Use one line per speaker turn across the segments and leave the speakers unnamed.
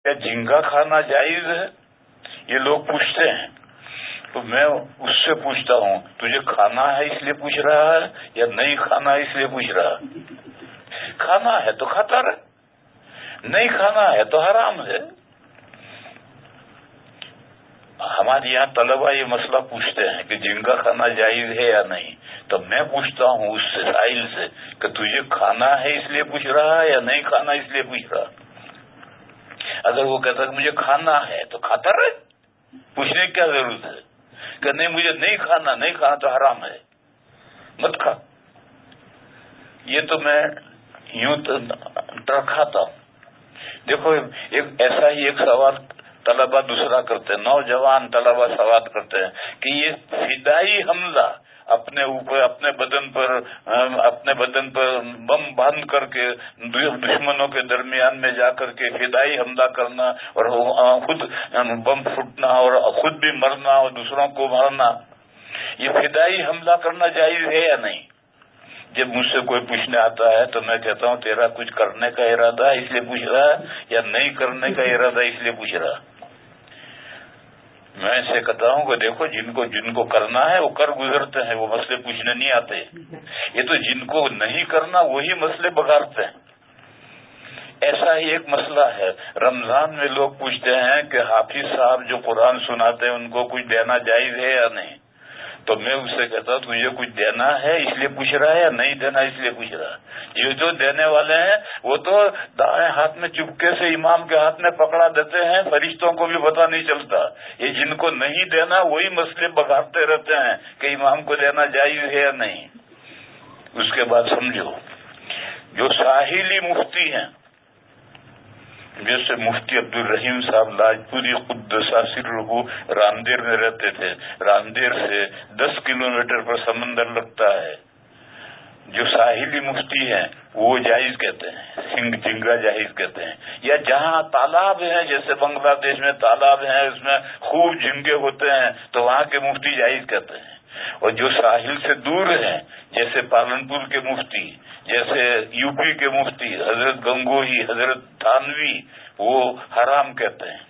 کیا جھینگا کھانا جائز ہے؟ یہ لوگ پوچھتے ہیں. تو میں اس سے پوچھتا ہوں تجھے کھانا ہے اس لیے پوچھ رہا ہے یا نہیں کھانا ہے اس لیے پوچھ رہا ہے؟ کھانا ہے تو کھاتا رہے, نہیں کھانا ہے تو حرام ہے. ہمارے یہاں طلبا یہ مسئلہ پوچھتے ہیں کہ جھینگا کھانا جائز ہے یا نہیں. تو میں پوچھتا ہوں اس سے سائل سے کہ تجھے کھانا ہے اس لیے پوچھ رہا ہے یا نہیں کھانا اس لیے پوچھ رہا. اگر وہ کہتا ہے مجھے کھانا ہے تو کھاتا رہے, پوچھنے کی کیا ضرورت ہے کہ نہیں مجھے نہیں کھانا تو حرام ہے, مت کھا. یہ تو میں یوں ترکھاتا ہوں. دیکھو ایسا ہی ایک سوال طلبا دوسرا کرتے ہیں, نوجوان طلبا سوال کرتے ہیں کہ یہ فدائی حملہ اپنے اوپر اپنے بدن پر بم باندھ کر کے دشمنوں کے درمیان میں جا کر کے فدائی حملہ کرنا اور خود بم پھوٹنا اور خود بھی مرنا اور دوسروں کو مارنا, یہ فدائی حملہ کرنا جائز ہے یا نہیں؟ جب مجھ سے کوئی پوچھنے آتا ہے تو میں کہتا ہوں تیرا کچھ کرنے کا ارادہ ہے اس لیے پوچھ رہا ہے یا نہیں کرنے کا ارادہ اس لیے پوچھ رہا. میں اسے کہتا ہوں کہ دیکھو جن کو کرنا ہے وہ کر گزرتے ہیں, وہ مسئلے پوچھنے نہیں آتے. یہ تو جن کو نہیں کرنا وہی مسئلے بگاڑتے ہیں. ایسا ہی ایک مسئلہ ہے, رمضان میں لوگ پوچھتے ہیں کہ حافظ صاحب جو قرآن سناتے ہیں ان کو کچھ دینا جائز ہے یا نہیں. تو میں اس سے کہتا ہوں تجھے کچھ دینا ہے اس لیے پوچھ رہا ہے یا نہیں دینا اس لیے پوچھ رہا ہے. یہ جو دینے والے ہیں وہ تو دائیں ہاتھ میں چپکے سے امام کے ہاتھ میں پکڑا دیتے ہیں, فرشتوں کو بھی پتہ نہیں چلتا. یہ جن کو نہیں دینا وہی مسئلے بگاڑتے رہتے ہیں کہ امام کو دینا جائز ہے یا نہیں. اس کے بعد سمجھو جو ساحلی مفتی ہیں, جیسے مفتی عبد الرحیم صاحب لاجپوری قدسہ سرہ راندیر میں رہتے تھے, راندیر سے 10 کلومیٹر پر سمندر لگتا ہے. جو ساحلی مفتی ہیں وہ جائز کہتے ہیں, جھینگا جائز کہتے ہیں. یا جہاں تالاب ہیں جیسے بنگلہ دیش میں تالاب ہیں اس میں خوب جھینگے ہوتے ہیں تو وہاں کے مفتی جائز کہتے ہیں. اور جو ساحل سے دور ہیں جیسے پالنپور کے مفتی, جیسے یو پی کے مفتی حضرت گنگوہی, حضرت تھانوی, وہ حرام کہتے ہیں.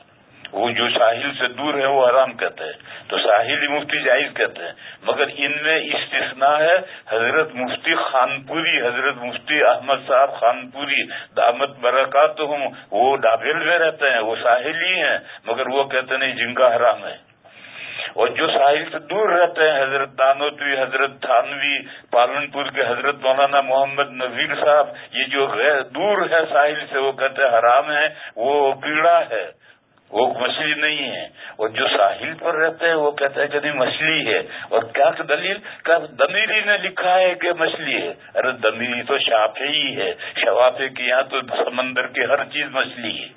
وہ جو ساحل سے دور ہے وہ حرام کہتے ہیں. تو ساحلی مفتی جائز کہتے ہیں. مگر ان میں استثناء ہے حضرت مفتی خانپوری, حضرت مفتی احمد صاحب خانپوری دامت برکاتہم, وہ ڈابل میں رہتے ہیں, وہ ساحلی ہیں مگر وہ کہتے نہیں جھینگا حرام ہے. اور جو ساحل سے دور رہتے ہیں حضرت دانوتوی, حضرت تھانوی, پالنپور کے حضرت مولانا محمد نویر صاحب, یہ جو دور ہے ساحل سے وہ کہتے ہیں حرام ہے, وہ کیڑا ہے, وہ مچھلی نہیں ہے. اور جو ساحل پر رہتے ہیں وہ کہتے ہیں کہ نہیں مچھلی ہے. اور کیا دلیل؟ کیا دمیری نے لکھا ہے کہ مچھلی ہے؟ ارے دمیری تو شافعی ہے, شوافی کے یہاں تو سمندر کی ہر چیز مچھلی ہے.